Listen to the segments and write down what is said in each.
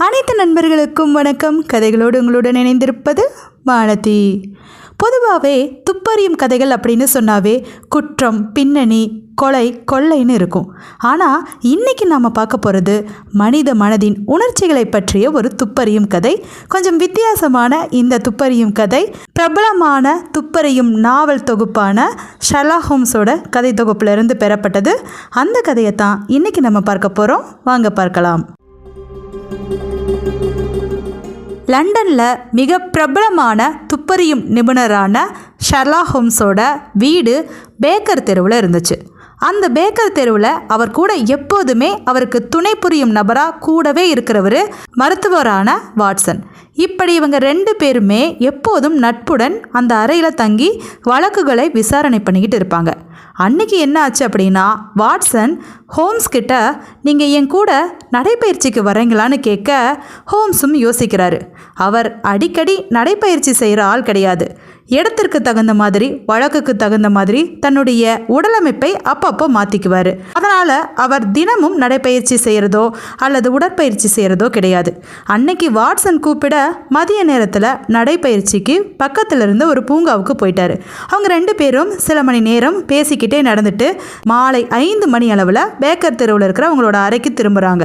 அனைத்து நண்பர்களுக்கும் வணக்கம். கதைகளோடு உங்களுடன் இணைந்திருப்பது வானதி. பொதுவாகவே துப்பறியும் கதைகள் அப்படின்னு சொன்னாவே குற்றம், பின்னணி, கொள்ளைன்னு இருக்கும். ஆனால் இன்றைக்கி நாம் பார்க்க போகிறது மனித மனதின் உணர்ச்சிகளை பற்றிய ஒரு துப்பறியும் கதை. கொஞ்சம் வித்தியாசமான இந்த துப்பறியும் கதை பிரபலமான துப்பறியும் நாவல் தொகுப்பான ஷெர்லாக் ஹோம்ஸோட கதை தொகுப்பிலிருந்து பெறப்பட்டது. அந்த கதையை தான் இன்றைக்கி நம்ம பார்க்க போகிறோம். வாங்க பார்க்கலாம். லண்டனில் மிக பிரபலமான துப்பறியும் நிபுணரான ஷெர்லாக் ஹோம்ஸோட வீடு பேக்கர் தெருவில் இருந்துச்சு. அந்த பேக்கர் தெருவில் அவர் கூட எப்போதுமே அவருக்கு துணை புரியும் நபராக கூடவே இருக்கிறவர் மருத்துவரான வாட்சன். இப்படி இவங்க ரெண்டு பேருமே எப்போதும் நட்புடன் அந்த அறையில் தங்கி வழக்குகளை விசாரணை பண்ணிக்கிட்டு இருப்பாங்க. அன்றைக்கி என்ன ஆச்சு அப்படின்னா, வாட்சன் ஹோம்ஸ் கிட்ட நீங்கள் என் கூட நடைப்பயிற்சிக்கு வரீங்களான்னு கேட்க ஹோம்ஸும் யோசிக்கிறாரு. அவர் அடிக்கடி நடைப்பயிற்சி செய்கிற ஆள் கிடையாது. இடத்திற்கு தகுந்த மாதிரி, வழக்குக்கு தகுந்த மாதிரி தன்னுடைய உடலமைப்பை அப்பப்போ மாற்றிக்குவார். அதனால் அவர் தினமும் நடைப்பயிற்சி செய்கிறதோ அல்லது உடற்பயிற்சி செய்கிறதோ கிடையாது. அன்னைக்கு வாட்சன் கூப்பிட மதிய நேரத்தில் நடைப்பயிற்சிக்கு பக்கத்தில் இருந்த ஒரு பூங்காவுக்கு போயிட்டார். அவங்க ரெண்டு பேரும் சில மணி நேரம் பேசிக்கிட்டே நடந்துட்டு மாலை 5 மணி அளவில் பேக்கர் தெருவில் இருக்கிற அவங்களோட அறைக்கு திரும்புகிறாங்க.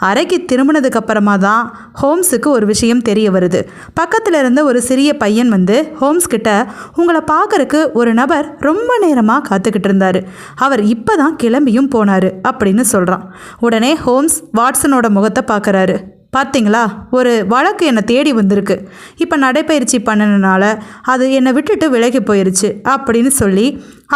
அறைக்கு திரும்பினதுக்கு அப்புறமா தான் ஹோம்ஸுக்கு ஒரு விஷயம் தெரிய வருது. பக்கத்தில் இருந்த ஒரு சிறிய பையன் வந்து ஹோம்ஸ் கிட்ட, உங்களை பார்க்கறக்கு ஒரு நபர் ரொம்ப நேரமாக காத்துக்கிட்டு இருந்தார், அவர் இப்போ தான் கிளம்பியும் போனார் அப்படின்னு சொல்கிறான். உடனே ஹோம்ஸ் வாட்சனோட முகத்தை பார்க்குறாரு. பார்த்தீங்களா, ஒரு வழக்கு என்னை தேடி வந்திருக்கு, இப்போ நடைப்பயிற்சி பண்ணினால அது என்னை விட்டுட்டு விலகி போயிடுச்சு அப்படின்னு சொல்லி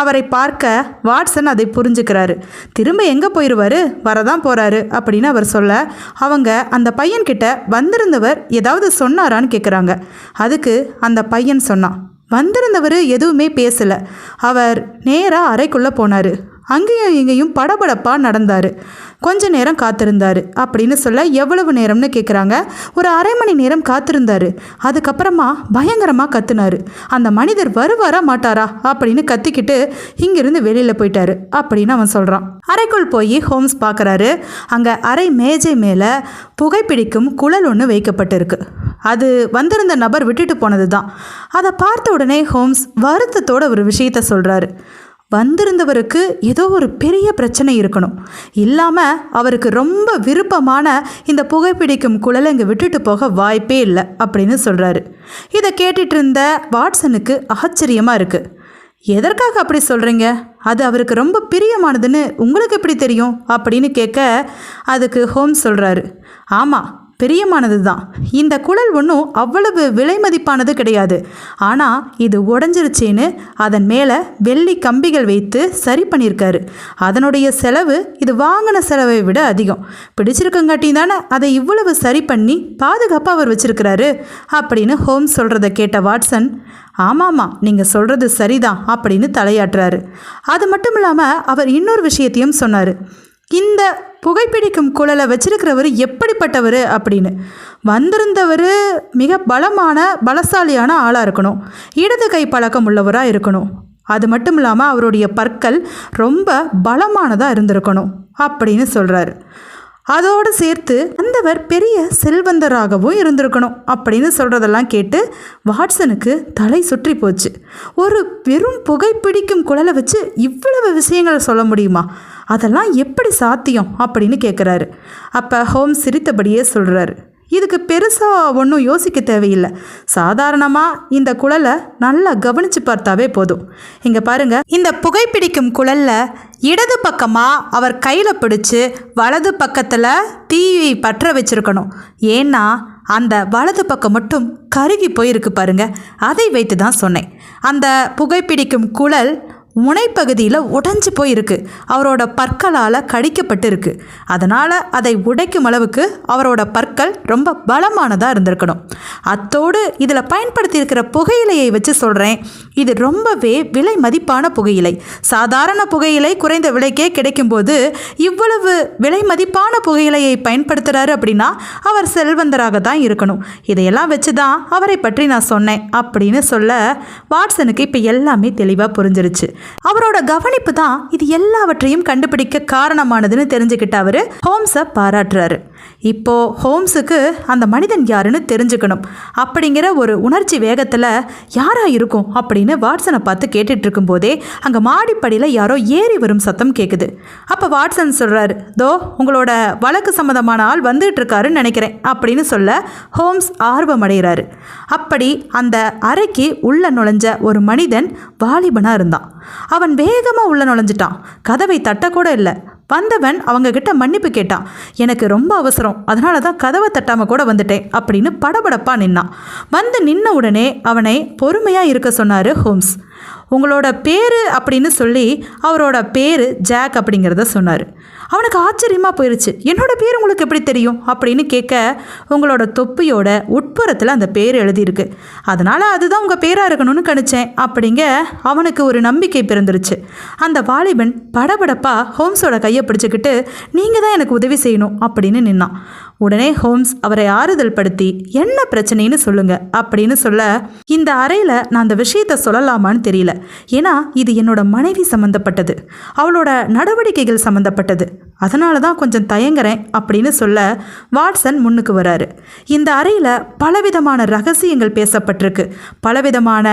அவரை பார்க்க வாட்சன் அதை புரிஞ்சுக்கிறாரு. திரும்ப எங்கே போயிடுவார், வரதான் போகிறாரு அப்படின்னு அவர் சொல்ல, அவங்க அந்த பையன்கிட்ட வந்திருந்தவர் ஏதாவது சொன்னாரான்னு கேட்குறாங்க. அதுக்கு அந்த பையன் சொன்னான், வந்திருந்தவர் எதுவுமே பேசலை, அவர் நேராக அறைக்குள்ளே போனார், அங்கேயும் இங்கேயும் படபடப்பாக நடந்தார், கொஞ்ச நேரம் காத்திருந்தார் அப்படின்னு சொல்ல. எவ்வளவு நேரம்னு கேட்குறாங்க. ஒரு அரை மணி நேரம் காத்திருந்தார். அதுக்கப்புறமா பயங்கரமாக கத்துனார். அந்த மனிதர் வருவாரா மாட்டாரா அப்படின்னு கத்திக்கிட்டு இங்கிருந்து வெளியில் போயிட்டாரு அப்படின்னு அவன் சொல்கிறான். அறைக்குள் போய் ஹோம்ஸ் பார்க்குறாரு. அங்கே அறை மேஜை மேலே புகைப்பிடிக்கும் குழல் ஒன்று வைக்கப்பட்டிருக்கு. அது வந்திருந்த நபர் விட்டுட்டு போனது தான். அதை பார்த்த உடனே ஹோம்ஸ் வருத்தத்தோட ஒரு விஷயத்த சொல்கிறாரு. வந்திருந்தவருக்கு ஏதோ ஒரு பெரிய பிரச்சனை இருக்கணும், இல்லாமல் அவருக்கு ரொம்ப விருப்பமான இந்த புகைப்பிடிக்கும் குழலை இங்கே விட்டுட்டு போக வாய்ப்பே இல்லை அப்படின்னு சொல்கிறாரு. இதை கேட்டுட்டு இருந்த வாட்சனுக்கு ஆச்சரியமாக இருக்குது. எதற்காக அப்படி சொல்கிறீங்க, அது அவருக்கு ரொம்ப பிரியமானதுன்னு உங்களுக்கு எப்படி தெரியும் அப்படின்னு கேட்க, அதுக்கு ஹோம்ஸ் சொல்கிறாரு, ஆமாம், பிரியமானது தான். இந்த குழல் ஒன்றும் அவ்வளவு விலை மதிப்பானது கிடையாது. ஆனால் இது உடஞ்சிருச்சேன்னு அதன் மேலே வெள்ளி கம்பிகள் வைத்து சரி பண்ணியிருக்காரு. அதனுடைய செலவு இது வாங்கின செலவை விட அதிகம். பிடிச்சிருக்கங்காட்டி தானே அதை இவ்வளவு சரி பண்ணி பாதுகாப்பாக அவர் வச்சிருக்கிறாரு அப்படின்னு ஹோம்ஸ் சொல்கிறத கேட்ட வாட்சன், ஆமாம்மா, நீங்கள் சொல்கிறது சரிதான் அப்படின்னு தலையாட்டுறாரு. அது மட்டும் இல்லாமல் அவர் இன்னொரு விஷயத்தையும் சொன்னார். இந்த புகைப்பிடிக்கும் குழலை வச்சிருக்கிறவர் எப்படிப்பட்டவர் அப்படின்னு. வந்திருந்தவர் மிக பலசாலியான ஆளாக இருக்கணும், இடது கை பழக்கம் உள்ளவராக இருக்கணும், அது மட்டும் இல்லாமல் அவருடைய பற்கள் ரொம்ப பலமானதாக இருந்திருக்கணும் அப்படின்னு சொல்கிறாரு. அதோடு சேர்த்து அந்தவர் பெரிய செல்வந்தராகவும் இருந்திருக்கணும் அப்படின்னு சொல்கிறதெல்லாம் கேட்டு வாட்சனுக்கு தலை சுற்றி போச்சு. ஒரு வெறும் புகைப்பிடிக்கும் குழலை வச்சு இவ்வளவு விஷயங்களை சொல்ல முடியுமா, அதெல்லாம் எப்படி சாத்தியம் அப்படின்னு கேட்குறாரு. அப்போ ஹோம்ஸ் சிரித்தபடியே சொல்கிறாரு, இதுக்கு பெருசாக ஒன்றும் யோசிக்க தேவையில்லை, சாதாரணமாக இந்த குழலை நல்லா கவனித்து பார்த்தாவே போதும். இங்கே பாருங்கள், இந்த புகைப்பிடிக்கும் குழலில் இடது பக்கமாக அவர் கையில் பிடிச்சி வலது பக்கத்தில் தீயை பற்ற வச்சுருக்கணும். ஏன்னா அந்த வலது பக்கம் மட்டும் கருகி போயிருக்கு பாருங்க, அதை வைத்து தான் சொன்னேன். அந்த புகைப்பிடிக்கும் குழல் முனைப்பகுதியில் உடைஞ்சு போயிருக்கு, அவரோட பற்களால் கடிக்கப்பட்டு, அதனால் அதை உடைக்கும் அளவுக்கு அவரோட பற்கள் ரொம்ப பலமானதாக இருந்திருக்கணும். அத்தோடு இதில் பயன்படுத்தியிருக்கிற புகையிலையை வச்சு சொல்கிறேன், இது ரொம்பவே விலை மதிப்பான புகையிலை. சாதாரண புகையிலை குறைந்த விலைக்கே கிடைக்கும்போது இவ்வளவு விலை மதிப்பான புகையிலையை பயன்படுத்துகிறாரு அப்படின்னா அவர் செல்வந்தராக தான் இருக்கணும். இதையெல்லாம் வச்சு தான் அவரை பற்றி நான் சொன்னேன் அப்படின்னு சொல்ல வாட்சனுக்கு இப்போ எல்லாமே தெளிவாக புரிஞ்சிருச்சு. அவரோட கவனிப்பு தான் இது எல்லாவற்றையும் கண்டுபிடிக்க காரணமானதுன்னு தெரிஞ்சுக்கிட்ட அவர் ஹோம்ஸை பாராட்டுறாரு. இப்போது ஹோம்ஸுக்கு அந்த மனிதன் யாருன்னு தெரிஞ்சுக்கணும் அப்படிங்கிற ஒரு உணர்ச்சி வேகத்தில் யாராக இருக்கும் அப்படின்னு வாட்சனை பார்த்து கேட்டுட்டு இருக்கும்போதே அங்கே மாடிப்படியில் யாரோ ஏறி வரும் சத்தம் கேட்குது. அப்போ வாட்சன் சொல்கிறாரு, தோ உங்களோட வழக்கு சம்மந்தமான ஆள் வந்துட்டு இருக்காருன்னு நினைக்கிறேன் அப்படின்னு சொல்ல ஹோம்ஸ் ஆர்வமடைகிறாரு. அப்படி அந்த அறைக்கு உள்ள நுழைஞ்ச ஒரு மனிதன் வாலிபனாக இருந்தான். அவன் வேகமாக உள்ள நுழைஞ்சிட்டான். கதவை தட்டக்கூட இல்லை. வந்தவன் அவங்க கிட்ட மன்னிப்பு கேட்டான். எனக்கு ரொம்ப அவசரம், அதனால தான் கதவை தட்டாமல் கூட வந்துட்டேன் அப்படின்னு படபடப்பாக நின்னான். வந்து நின்ன உடனே அவனை பொறுமையாக இருக்க சொன்னார் ஹோம்ஸ். உங்களோட பேர் அப்படின்னு சொல்லி அவரோட பேர் ஜாக் அப்படிங்கிறத சொன்னார். அவனுக்கு ஆச்சரியமாக போயிடுச்சு. என்னோட பேர் உங்களுக்கு எப்படி தெரியும் அப்படின்னு கேட்க, உங்களோட தொப்பியோட உட்புறத்தில் அந்த பேர் எழுதியிருக்கு, அதனால் அதுதான் உங்கள் பேராக இருக்கணும்னு கணிச்சேன் அப்படிங்க அவனுக்கு ஒரு நம்பிக்கை பிறந்துருச்சு. அந்த வாலிபன் படபடப்பாக ஹோம்ஸோட கையை பிடிச்சிக்கிட்டு நீங்கள் தான் எனக்கு உதவி செய்யணும் அப்படின்னு நின்னான். உடனே ஹோம்ஸ் அவரை ஆறுதல் படுத்தி என்ன பிரச்சனைன்னு சொல்லுங்க அப்படின்னு சொல்ல, இந்த அறையில் நான் அந்த விஷயத்தை சொல்லலாமான்னு தெரியல, ஏன்னா இது என்னோட மனைவி சம்மந்தப்பட்டது, அவளோட நடவடிக்கைகள் சம்மந்தப்பட்டது, அதனால தான் கொஞ்சம் தயங்குறேன் அப்படின்னு சொல்ல வாட்சன் முன்னுக்கு வராரு. இந்த அறையில் பலவிதமான ரகசியங்கள் பேசப்பட்டிருக்கு, பலவிதமான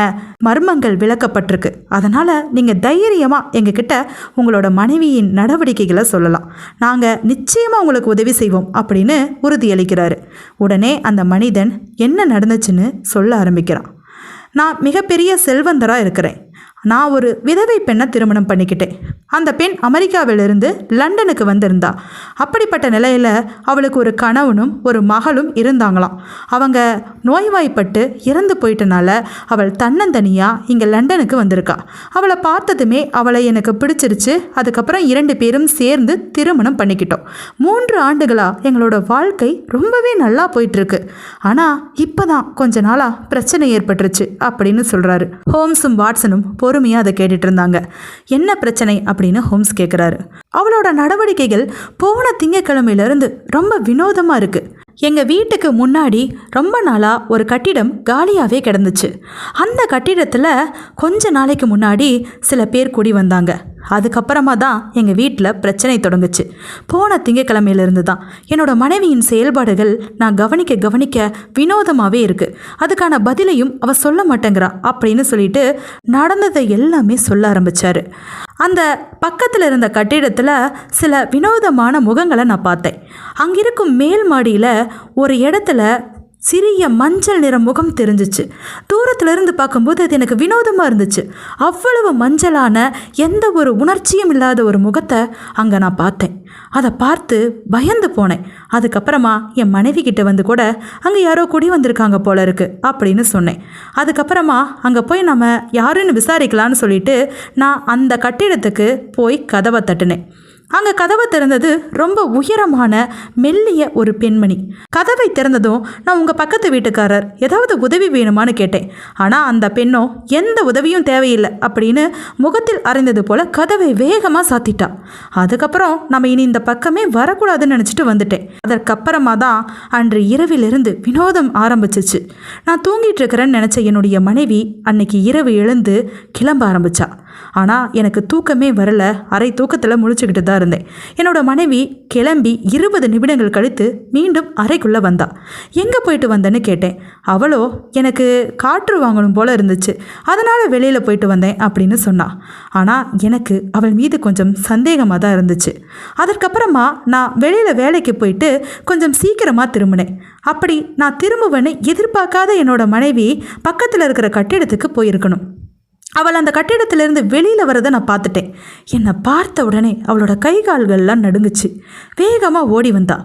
மர்மங்கள் விளக்கப்பட்டிருக்கு, அதனால் நீங்கள் தைரியமாக எங்ககிட்ட உங்களோட மனைவியின் நடவடிக்கைகளை சொல்லலாம், நாங்கள் நிச்சயமாக உங்களுக்கு உதவி செய்வோம் அப்படின்னு உறுதியளிக்கிறாரு. உடனே அந்த மனிதன் என்ன நடந்துச்சுன்னு சொல்ல ஆரம்பிக்கிறான். நான் மிகப்பெரிய செல்வந்தராக இருக்கிறேன். நான் ஒரு விதவை பெண்ணை திருமணம் பண்ணிக்கிட்டேன். அந்த பெண் அமெரிக்காவிலிருந்து லண்டனுக்கு வந்திருந்தா. அப்படிப்பட்ட நிலையில் அவளுக்கு ஒரு கணவனும் ஒரு மகளும் இருந்தாங்களாம். அவங்க நோய்வாய்ப்பட்டு இறந்து போயிட்டனால அவள் தன்னந்தனியாக இங்கே லண்டனுக்கு வந்திருக்கா. அவளை பார்த்ததுமே அவளை எனக்கு பிடிச்சிருச்சு. அதுக்கப்புறம் 2 பேரும் சேர்ந்து திருமணம் பண்ணிக்கிட்டோம். 3 ஆண்டுகளாக எங்களோட வாழ்க்கை ரொம்பவே நல்லா போயிட்டுருக்கு. ஆனால் இப்போ தான் கொஞ்ச நாளாக பிரச்சனை ஏற்பட்டுருச்சு அப்படின்னு சொல்கிறாரு. ஹோம்ஸும் வாட்சனும் பொறுமையாக அதை கேட்டுட்டு இருந்தாங்க. என்ன பிரச்சனை அப்படின்னு ஹோம்ஸ் கேட்குறாரு. அவளோட நடவடிக்கைகள் போன திங்கக்கிழமையிலிருந்து ரொம்ப வினோதமாக இருக்குது. எங்கள் வீட்டுக்கு முன்னாடி ரொம்ப நாளாக ஒரு கட்டிடம் காலியாகவே கிடந்துச்சு. அந்த கட்டிடத்தில் கொஞ்ச நாளைக்கு முன்னாடி சில பேர் குடி வந்தாங்க. அதுக்கப்புறமா தான் எங்கள் வீட்டில் பிரச்சனை தொடங்குச்சு. போன திங்கக்கிழமையிலிருந்து தான் என்னோடய மனைவியின் செயல்பாடுகள் நான் கவனிக்க வினோதமாகவே இருக்குது. அதுக்கான பதிலையும் அவள் சொல்ல மாட்டேங்கிறா அப்படின்னு சொல்லிட்டு நடந்ததை எல்லாமே சொல்ல ஆரம்பித்தார். அந்த பக்கத்தில் இருந்த கட்டிடத்தில் சில வினோதமான முகங்களை நான் பார்த்தேன். அங்கிருக்கும் மேல் மாடியில் ஒரு இடத்துல சிறிய மஞ்சள் நிற முகம் தெரிஞ்சிச்சு. தூரத்திலிருந்து பார்க்கும்போது அது எனக்கு வினோதமாக இருந்துச்சு. அவ்வளவு மஞ்சளான எந்த ஒரு உணர்ச்சியும் இல்லாத ஒரு முகத்தை அங்கே நான் பார்த்தேன். அதை பார்த்து பயந்து போனேன். அதுக்கப்புறமா என் மனைவி கிட்ட வந்து கூட அங்கே யாரோ குடி வந்திருக்காங்க போல இருக்கு அப்படின்னு சொன்னேன். அதுக்கப்புறமா அங்கே போய் நம்ம யாருன்னு விசாரிக்கலான்னு சொல்லிட்டு நான் அந்த கட்டிடத்துக்கு போய் கதவை தட்டினேன். அங்கே கதவை திறந்தது ரொம்ப உயரமான மெல்லிய ஒரு பெண்மணி. கதவை திறந்ததும் நான் உங்கள் பக்கத்து வீட்டுக்காரர், ஏதாவது உதவி வேணுமான்னு கேட்டேன். ஆனால் அந்த பெண்ணோ எந்த உதவியும் தேவையில்லை அப்படின்னு முகத்தில் அறைந்தது போல் கதவை வேகமாக சாத்திட்டா. அதுக்கப்புறம் நம்ம இனி இந்த பக்கமே வரக்கூடாதுன்னு நினச்சிட்டு வந்துட்டேன். அதற்கப்புறமா தான் அன்று இரவிலிருந்து வினோதம் ஆரம்பிச்சிச்சு. நான் தூங்கிட்டு இருக்கிறேன்னு நினச்ச என்னுடைய மனைவி அன்னைக்கு இரவு எழுந்து கிளம்ப ஆரம்பித்தா. ஆனால் எனக்கு தூக்கமே வரல. அரை தூக்கத்தில் முழிச்சுக்கிட்டு தான் இருந்தேன். என்னோட மனைவி கிளம்பி 20 நிமிடங்கள் கழித்து மீண்டும் அறைக்குள்ளே வந்தா. எங்கே போயிட்டு வந்தேன்னு கேட்டேன். அவளோ எனக்கு காற்று வாங்கணும் போல இருந்துச்சு, அதனால் வெளியில் போயிட்டு வந்தேன் அப்படின்னு சொன்னா. ஆனால் எனக்கு அவள் மீது கொஞ்சம் சந்தேகமாக தான் இருந்துச்சு. அதற்கப்புறமா நான் வெளியில் வேலைக்கு போயிட்டு கொஞ்சம் சீக்கிரமாக திரும்பினேன். அப்படி நான் திரும்புவேன்னு எதிர்பார்க்காத என்னோட மனைவி பக்கத்தில் இருக்கிற கட்டிடத்துக்கு போயிருக்கணும். அவள் அந்த கட்டிடத்திலிருந்து வெளியில் வரதை நான் பார்த்துட்டேன். என்னை பார்த்த உடனே அவளோட கை கால்கள்லாம் நடுங்குச்சு. வேகமாக ஓடி வந்தா.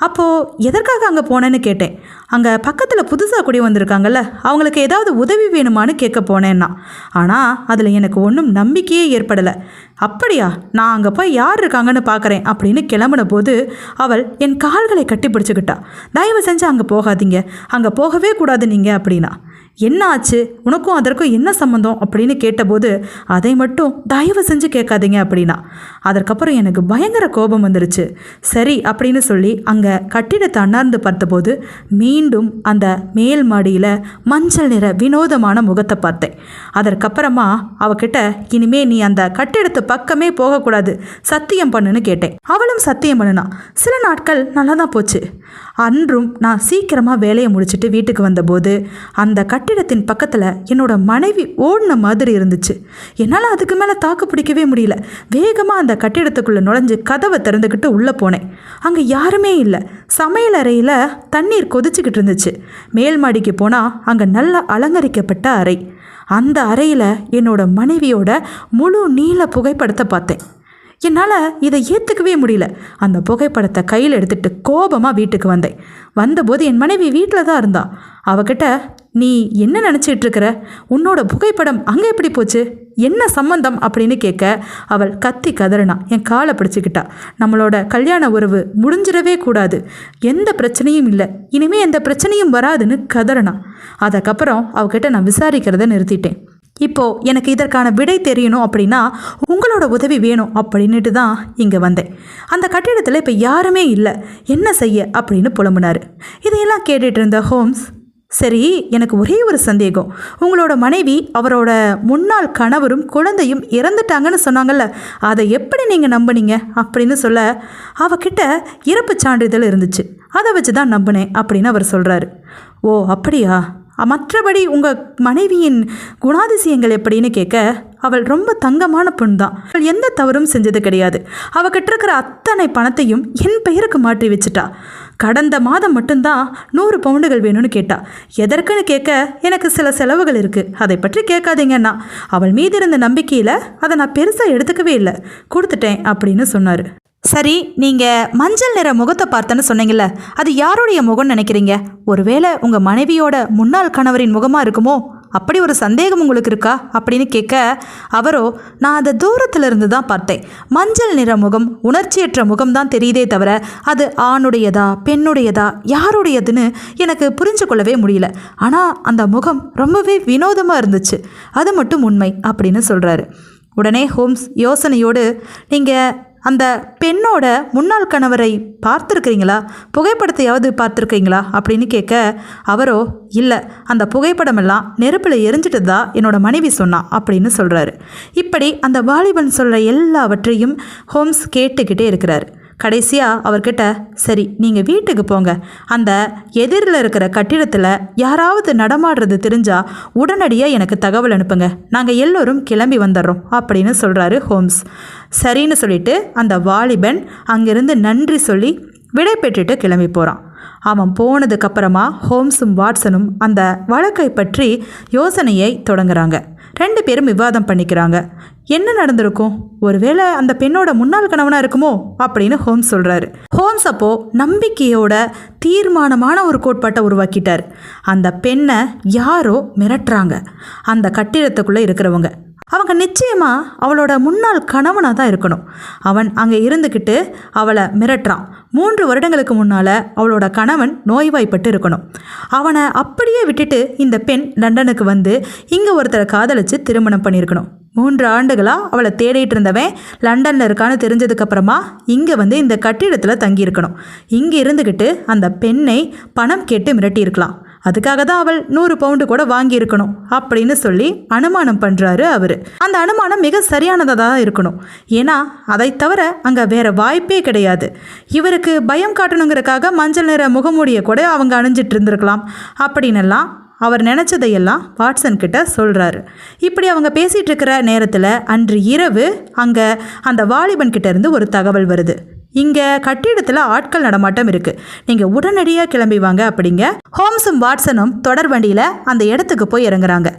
அப்போது எதற்காக அங்கே போனேன்னு கேட்டேன். அங்கே பக்கத்தில் புதுசாக குடி வந்திருக்காங்கல்ல, அவங்களுக்கு ஏதாவது உதவி வேணுமான்னு கேட்க போனேன்னா. ஆனால் அதில் எனக்கு ஒன்றும் நம்பிக்கையே ஏற்படலை. அப்படியா, நான் அங்கே போய் யார் இருக்காங்கன்னு பார்க்குறேன் அப்படின்னு கிளம்புன போது அவள் என் கால்களை கட்டி பிடிச்சிக்கிட்டா. தயவு செஞ்சு அங்கே போகாதீங்க, அங்கே போகவே கூடாது நீங்கள் அப்படின்னா. என்ன ஆச்சு, உனக்கும் அதற்கும் என்ன சம்மந்தம் அப்படின்னு கேட்டபோது அதை மட்டும் தயவு செஞ்சு கேட்காதீங்க அப்படின்னா. அதற்கப்புறம் எனக்கு பயங்கர கோபம் வந்துருச்சு. சரி அப்படின்னு சொல்லி அங்கே கட்டிடத்தை அண்ணார்ந்து பார்த்தபோது மீண்டும் அந்த மேல் மாடியில் மஞ்சள் நிற வினோதமான முகத்தை பார்த்தேன். அதற்கப்புறமா அவகிட்ட இனிமே நீ அந்த கட்டிடத்து பக்கமே போகக்கூடாது, சத்தியம் பண்ணுன்னு கேட்டேன். அவளும் சத்தியம் பண்ணுனா. சில நாட்கள் நல்லா தான் போச்சு. அன்றும் நான் சீக்கிரமாக வேலையை முடிச்சுட்டு வீட்டுக்கு வந்தபோது அந்த கட்டிடத்தின் பக்கத்தில் என்னோட மனைவி ஓடின மாதிரி இருந்துச்சு. என்னால் அதுக்கு மேலே தாக்கு பிடிக்கவே முடியல. வேகமாக அந்த கட்டிடத்துக்குள்ளே நுழைஞ்சு கதவை திறந்துக்கிட்டு உள்ளே போனேன். அங்கே யாருமே இல்லை. சமையல் அறையில் தண்ணீர் கொதிச்சுக்கிட்டு இருந்துச்சு. மேல் மாடிக்கு போனால் அங்கே நல்லா அலங்கரிக்கப்பட்ட அறை. அந்த அறையில் என்னோட மனைவியோட முழு நீல புகைப்படத்தை பார்த்தேன். என்னால் இதை ஏற்றுக்கவே முடியல. அந்த புகைப்படத்தை கையில் எடுத்துகிட்டு கோபமாக வீட்டுக்கு வந்தேன். வந்தபோது என் மனைவி வீட்டில் தான் இருந்தா. அவகிட்ட நீ என்ன நினச்சிட்டு இருக்கிற, உன்னோட புகைப்படம் அங்கே எப்படி போச்சு, என்ன சம்பந்தம் அப்படின்னு கேட்க அவள் கத்தி கதறினா. என் காலை பிடிச்சிக்கிட்டா. நம்மளோட கல்யாண உறவு முடிஞ்சிடவே கூடாது, எந்த பிரச்சனையும் இல்லை, இனிமேல் எந்த பிரச்சனையும் வராதுன்னு கதறினா. அதுக்கப்புறம் அவகிட்ட நான் விசாரிக்கிறத நிறுத்திட்டேன். இப்போது எனக்கு இதற்கான விடை தெரியணும் அப்படின்னா உங்களோட உதவி வேணும் அப்படின்ட்டு தான் இங்கே வந்தேன். அந்த கட்டிடத்தில் இப்போ யாருமே இல்லை, என்ன செய்ய அப்படின்னு புலம்புனார். இதையெல்லாம் கேட்டுட்டு இருந்த ஹோம்ஸ், சரி எனக்கு ஒரே ஒரு சந்தேகம், உங்களோட மனைவி அவரோட முன்னாள் கணவரும் குழந்தையும் இறந்துட்டாங்கன்னு சொன்னாங்கல்ல, அதை எப்படி நீங்கள் நம்பினீங்க அப்படின்னு சொல்ல அவகிட்ட இறப்பு சான்றிதழ் இருந்துச்சு, அதை வச்சு தான் நம்பினேன் அப்படின்னு அவர் சொல்கிறாரு. ஓ அப்படியா, மற்றபடி உங்கள் மனைவியின் குணாதிசயங்கள் எப்படின்னு கேட்க அவள் ரொம்ப தங்கமான பெண் தான், அவள் எந்த தவறும் செஞ்சது கிடையாது, அவகிட்ட இருக்கிற அத்தனை பணத்தையும் என் பெயருக்கு மாற்றி வச்சுட்டா, கடந்த மாதம் மட்டும்தான் 100 பவுண்டுகள் வேணும்னு கேட்டா. எதற்குன்னு கேட்க எனக்கு சில செலவுகள் இருக்குது, அதை பற்றி கேட்காதீங்கன்னா. அவள் மீது இருந்த நம்பிக்கையில் அதை நான் பெருசாக எடுத்துக்கவே இல்லை, கொடுத்துட்டேன் அப்படின்னு சொன்னார். சரி, நீங்கள் மஞ்சள் நிற முகத்தை பார்த்தேன்னு சொன்னீங்கல்ல, அது யாருடைய முகம்னு நினைக்கிறீங்க? ஒருவேளை உங்கள் மனைவியோட முன்னாள் கணவரின் முகமாக இருக்குமோ, அப்படி ஒரு சந்தேகம் உங்களுக்கு இருக்கா அப்படின்னு கேட்க அவரோ, நான் அதை தூரத்தில் இருந்து தான் பார்த்தேன், மஞ்சள் நிற முகம் உணர்ச்சியற்ற முகம்தான் தெரியுதே தவிர அது ஆணுடையதா பெண்ணுடையதா யாருடையதுன்னு எனக்கு புரிஞ்சு கொள்ளவே முடியல. ஆனால் அந்த முகம் ரொம்பவே வினோதமாக இருந்துச்சு, அது மட்டும் உண்மை அப்படின்னு சொல்கிறாரு. உடனே ஹோம்ஸ் யோசனையோடு, நீங்கள் அந்த பெண்ணோட முன்னாள் கணவரை பார்த்துருக்கிறீங்களா, புகைப்படத்தையாவது பார்த்துருக்கீங்களா அப்படின்னு கேட்க அவரோ, இல்லை, அந்த புகைப்படமெல்லாம் நெருப்பில் எரிஞ்சிட்டு தான் என்னோட மனைவி சொன்னா அப்படின்னு சொல்கிறாரு. இப்படி அந்த வாலிபன் சொல்கிற எல்லாவற்றையும் ஹோம்ஸ் கேட்டுக்கிட்டே இருக்கிறார். கடைசியாக அவர்கிட்ட, சரி நீங்கள் வீட்டுக்கு போங்க, அந்த எதிரில் இருக்கிற கட்டிடத்தில் யாராவது நடமாடுறது தெரிஞ்சால் உடனடியாக எனக்கு தகவல் அனுப்புங்க, நாங்கள் எல்லோரும் கிளம்பி வந்துடுறோம் அப்படின்னு சொல்கிறாரு ஹோம்ஸ். சரின்னு சொல்லிட்டு அந்த வாலிபன் அங்கிருந்து நன்றி சொல்லி விடை பெற்றுட்டு கிளம்பி போகிறான். அவன் போனதுக்கப்புறமா ஹோம்ஸும் வாட்சனும் அந்த வழக்கை பற்றி யோசனையை தொடங்குறாங்க. 2 பேரும் விவாதம் பண்ணிக்கிறாங்க. என்ன நடந்திருக்கும், ஒருவேளை அந்த பெண்ணோட முன்னாள் கணவனாக இருக்குமோ அப்படின்னு ஹோம்ஸ் சொல்கிறாரு. ஹோம்ஸ் அப்போது நம்பிக்கையோட தீர்மானமான ஒரு கோட்பாட்டை உருவாக்கிட்டார். அந்த பெண்ணை யாரோ மிரட்டுறாங்க, அந்த கட்டிடத்துக்குள்ளே இருக்கிறவங்க. அவங்க நிச்சயமாக அவளோட முன்னாள் கணவனாக தான் இருக்கணும். அவன் அங்கே இருந்துக்கிட்டு அவளை மிரட்டுறான். 3 வருடங்களுக்கு முன்னால் அவளோட கணவன் நோய்வாய்ப்பட்டு இருக்கணும். அவனை அப்படியே விட்டுட்டு இந்த பெண் லண்டனுக்கு வந்து இங்கே ஒருத்தரை காதலித்து திருமணம் பண்ணியிருக்கணும். 3 ஆண்டுகளாக அவளை தேடிட்டு இருந்தவன் லண்டனில் இருக்கான்னு தெரிஞ்சதுக்கப்புறமா இங்கே வந்து இந்த கட்டிடத்தில் தங்கியிருக்கணும். இங்கே இருந்துக்கிட்டு அந்த பெண்ணை பணம் கேட்டு மிரட்டியிருக்கலாம். அதுக்காக தான் அவள் 100 பவுண்டு கூட வாங்கியிருக்கணும் அப்படின்னு சொல்லி அனுமானம் பண்ணுறாரு அவர். அந்த அனுமானம் மிக சரியானதாக தான் இருக்கணும். ஏன்னா அதை தவிர அங்கே வேறு வாய்ப்பே கிடையாது. இவருக்கு பயம் காட்டணுங்கிறக்காக மஞ்சள் நிற முகமூடியை கூட அவங்க அணிஞ்சிட்டு இருந்திருக்கலாம் அப்படின்னெல்லாம் அவர் நினச்சதையெல்லாம் வாட்சன் கிட்ட சொல்கிறாரு. இப்படி அவங்க பேசிகிட்டு இருக்கிற நேரத்தில் அன்று இரவு அங்கே அந்த வாலிபன் கிட்ட இருந்து ஒரு தகவல் வருது. இங்கே கட்டிடத்தில் ஆட்கள் நடமாட்டம் இருக்குது, நீங்கள் உடனடியாக கிளம்பி வாங்க அப்படிங்க. ஹோம்ஸும் வாட்சனும் தொடர் வண்டியில் அந்த இடத்துக்கு போய் இறங்குறாங்க.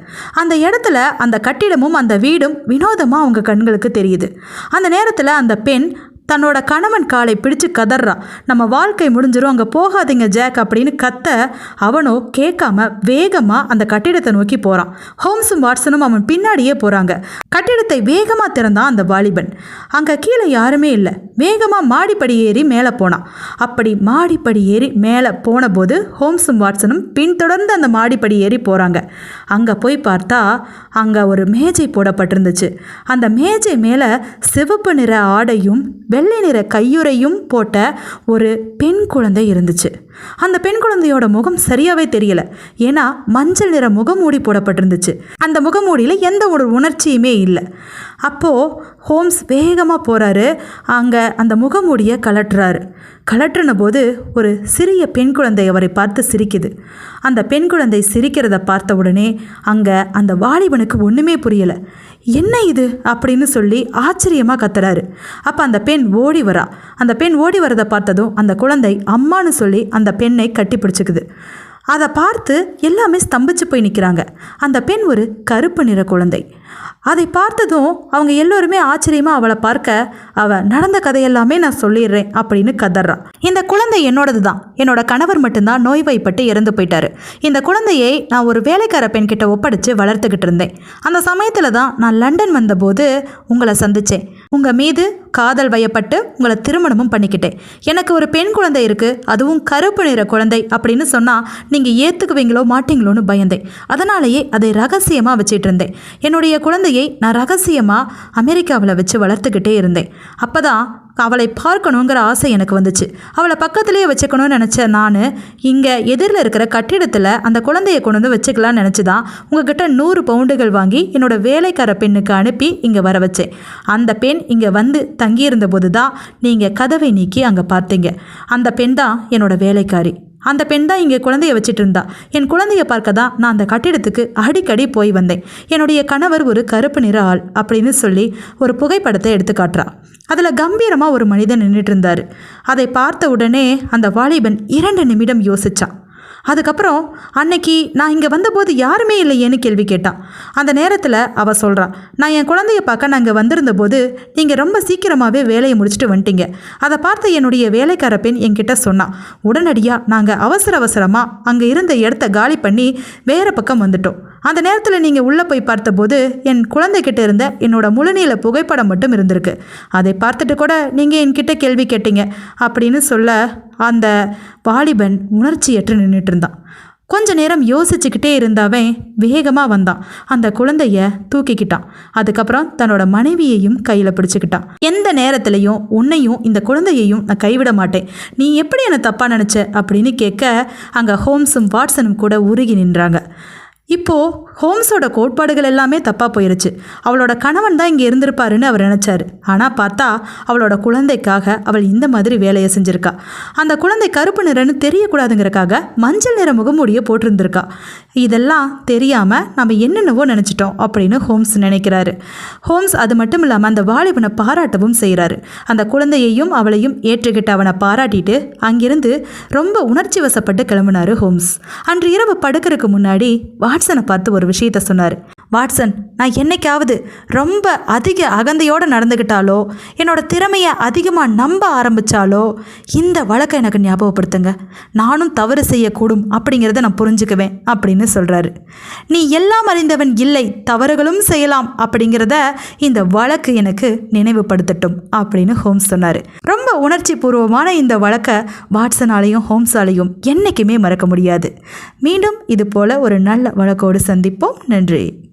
அந்த இடத்துல அந்த கட்டிடமும் அந்த வீடும் வினோதமாக அவங்க கண்களுக்கு தெரியுது. அந்த நேரத்தில் அந்த பெண் தன்னோட கணவன் காலை பிடிச்சு கதறான். நம்ம வாழ்க்கை முடிஞ்சிரும், அங்கே போகாதீங்க ஜாக் அப்படின்னு கத்த அவனோ கேட்காம வேகமாக அந்த கட்டிடத்தை நோக்கி போகிறான். ஹோம்ஸும் வாட்சனும் அவன் பின்னாடியே போகிறாங்க. கட்டிடத்தை வேகமாக திறந்தான் அந்த வாலிபன். அங்கே கீழே யாருமே இல்லை. வேகமாக மாடிப்படி ஏறி மேலே போனான். அப்படி மாடிப்படி ஏறி மேலே போன போது ஹோம்ஸும் வாட்சனும் பின்தொடர்ந்து அந்த மாடிப்படி ஏறி போகிறாங்க. அங்கே போய் பார்த்தா அங்கே ஒரு மேஜை போடப்பட்டிருந்துச்சு. அந்த மேஜை மேலே சிவப்பு நிற ஆடையும் வெள்ளை நிற கையுறையும் போட்ட ஒரு பெண் குழந்தை இருந்துச்சு. அந்த பெண் குழந்தையோட முகம் சரியாகவே தெரியல. ஏன்னா மஞ்சள் நிற முகமூடி போடப்பட்டிருந்துச்சு. அந்த முகமூடியில் எந்த ஒரு உணர்ச்சியுமே இல்லை. அப்போது ஹோம்ஸ் வேகமாக போகிறாரு. அங்கே அந்த முகமூடியை கலற்றின போது ஒரு சிறிய பெண் குழந்தை அவரை பார்த்து சிரிக்குது. அந்த பெண் குழந்தை சிரிக்கிறத பார்த்த உடனே அங்கே அந்த வாலிபனுக்கு ஒன்றுமே புரியலை. என்ன இது அப்படின்னு சொல்லி ஆச்சரியமாக கத்துறாரு. அப்போ அந்த பெண் ஓடி வரா. அந்த பெண் ஓடி வரதை பார்த்ததும் அந்த குழந்தை அம்மானு சொல்லி அந்த பெண்ணை கட்டி பிடிச்சிக்குது. அதை பார்த்து எல்லாமே ஸ்தம்பிச்சு போய் நிற்கிறாங்க. அந்த பெண் ஒரு கருப்பு நிற குழந்தை. அதை பார்த்ததும் அவங்க எல்லோருமே ஆச்சரியமாக அவளை பார்க்க, அவள் நடந்த கதையெல்லாமே நான் சொல்லிடுறேன் அப்படின்னு கதறான். இந்த குழந்தை என்னோடது தான். என்னோட கணவர் மட்டும்தான் நோய்வாய்ப்பட்டு இறந்து போயிட்டாரு. இந்த குழந்தையை நான் ஒரு வேலைக்கார பெண்கிட்ட ஒப்படைச்சு வளர்த்துக்கிட்டு இருந்தேன். அந்த சமயத்தில் தான் நான் லண்டன் வந்தபோது உங்களை சந்தித்தேன். உங்கள் மீது காதல் வயப்பட்டு உங்களை திருமணமும் பண்ணிக்கிட்டேன். எனக்கு ஒரு பெண் குழந்தை இருக்குது, அதுவும் கருப்பு நிற குழந்தை அப்படின்னு சொன்னால் நீங்கள் ஏற்றுக்குவீங்களோ மாட்டீங்களோன்னு பயந்தேன். அதனாலேயே அதை ரகசியமாக வச்சிட்டு இருந்தேன். என்னுடைய குழந்தையை நான் ரகசியமாக அமெரிக்காவில் வச்சு வளர்த்துக்கிட்டே இருந்தேன். அப்போ தான் அவளை பார்க்கணுங்கிற ஆசை எனக்கு வந்துச்சு. அவளை பக்கத்துலேயே வச்சுக்கணும்னு நினச்சேன். நான் இங்கே எதிரில் இருக்கிற கட்டிடத்தில் அந்த குழந்தையை கொண்டு வந்து வச்சுக்கலான்னு நினச்சி தான் உங்ககிட்ட 100 பவுண்டுகள் வாங்கி என்னோடய வேலைக்கார பெண்ணுக்கு அனுப்பி இங்கே வர வச்சேன். அந்த பெண் இங்கே வந்து தங்கியிருந்த போது தான் நீங்கள் கதவை நீக்கி அங்கே பார்த்தீங்க. அந்த பெண் தான் என்னோடய வேலைக்காரி. அந்த பெண் தான் இங்கே குழந்தைய வச்சுட்டு இருந்தா. என் குழந்தைய பார்க்க தான் நான் அந்த கட்டிடத்துக்கு அடிக்கடி போய் வந்தேன். என்னுடைய கணவர் ஒரு கருப்பு நிற ஆள் அப்படின்னு சொல்லி ஒரு புகைப்படத்தை எடுத்து காட்டுறா. அதில் கம்பீரமாக ஒரு மனிதன் நின்றுட்டு இருந்தார். அதை பார்த்த உடனே அந்த வாலிபன் 2 நிமிடம் யோசித்தான். அதுக்கப்புறம் அன்னைக்கு நான் இங்கே வந்தபோது யாருமே இல்லையேன்னு கேள்வி கேட்டான். அந்த நேரத்தில் அவள் சொல்கிறான், நான் என் குழந்தைய பார்க்க நான் இங்கே வந்திருந்த போது நீங்கள் ரொம்ப சீக்கிரமாகவே வேலையை முடிச்சுட்டு வந்துட்டீங்க. அதை பார்த்து என்னுடைய வேலைக்கார பெண் என்கிட்ட சொன்னான். உடனடியாக நாங்கள் அவசரமாக அங்கே இருந்த இடத்த காலி பண்ணி வேறு பக்கம் வந்துட்டோம். அந்த நேரத்தில் நீங்கள் உள்ளே போய் பார்த்தபோது என் குழந்தைகிட்ட இருந்த என்னோட முழுநீள புகைப்படம் மட்டும் இருந்திருக்கு. அதை பார்த்துட்டு கூட நீங்கள் என்கிட்ட கேள்வி கேட்டீங்க அப்படின்னு சொல்ல அந்த வாலிபன் உணர்ச்சியற்று நின்றுட்டு இருந்தான். கொஞ்ச நேரம் யோசிச்சுக்கிட்டே இருந்தவன் வேகமாக வந்தான். அந்த குழந்தைய தூக்கிக்கிட்டான். அதுக்கப்புறம் தன்னோட மனைவியையும் கையில் பிடிச்சிக்கிட்டான். எந்த நேரத்துலையும் உன்னையும் இந்த குழந்தையையும் நான் கைவிட மாட்டேன், நீ எப்படி என்னை தப்பாக நினச்ச அப்படின்னு கேட்க அங்கே ஹோம்ஸும் வாட்சனும் கூட உருகி நின்றாங்க. இப்போது ஹோம்ஸோட கோட்பாடுகள் எல்லாமே தப்பாக போயிருச்சு. அவளோட கணவன் தான் இங்கே இருந்திருப்பாருன்னு அவர் நினச்சாரு. ஆனால் பார்த்தா அவளோட குழந்தைக்காக அவள் இந்த மாதிரி வேலையை செஞ்சுருக்கா. அந்த குழந்தை கருப்பு நிறன்னு தெரியக்கூடாதுங்கிறக்காக மஞ்சள் நிற முகமூடியை போட்டிருந்திருக்கா. இதெல்லாம் தெரியாமல் நம்ம என்னென்னவோ நினச்சிட்டோம் அப்படின்னு ஹோம்ஸ் நினைக்கிறாரு. ஹோம்ஸ் அது மட்டும் இல்லாமல் அந்த வாலிபனை பாராட்டவும் செய்கிறாரு. அந்த குழந்தையையும் அவளையும் ஏற்றுக்கிட்டு அவனை பாராட்டிட்டு அங்கிருந்து ரொம்ப உணர்ச்சி வசப்பட்டு கிளம்பினார் ஹோம்ஸ். அன்று இரவு படுக்கிறதுக்கு முன்னாடி வாட்சனை பார்த்து ஒரு விஷயத்த சொன்னார். வாட்சன், நான் என்னைக்காவது ரொம்ப அதிக அகந்தையோடு நடந்துக்கிட்டாலோ என்னோட திறமையை அதிகமாக நம்ப ஆரம்பித்தாலோ இந்த வழக்கை எனக்கு ஞாபகப்படுத்துங்க. நானும் தவறு செய்யக்கூடும் அப்படிங்கிறத நான் புரிஞ்சுக்குவேன் அப்படின்னு சொல்கிறாரு. நீ எல்லாம் அறிந்தவன் இல்லை, தவறுகளும் செய்யலாம் அப்படிங்கிறத இந்த வழக்கு எனக்கு நினைவுபடுத்தட்டும் அப்படின்னு ஹோம்ஸ் சொன்னார். ரொம்ப உணர்ச்சி பூர்வமான இந்த வழக்கை வாட்சனாலையும் ஹோம்ஸாலையும் என்றைக்குமே மறக்க முடியாது. மீண்டும் இது போல் ஒரு நல்ல வழக்கோடு சந்திப்போம். நன்றி.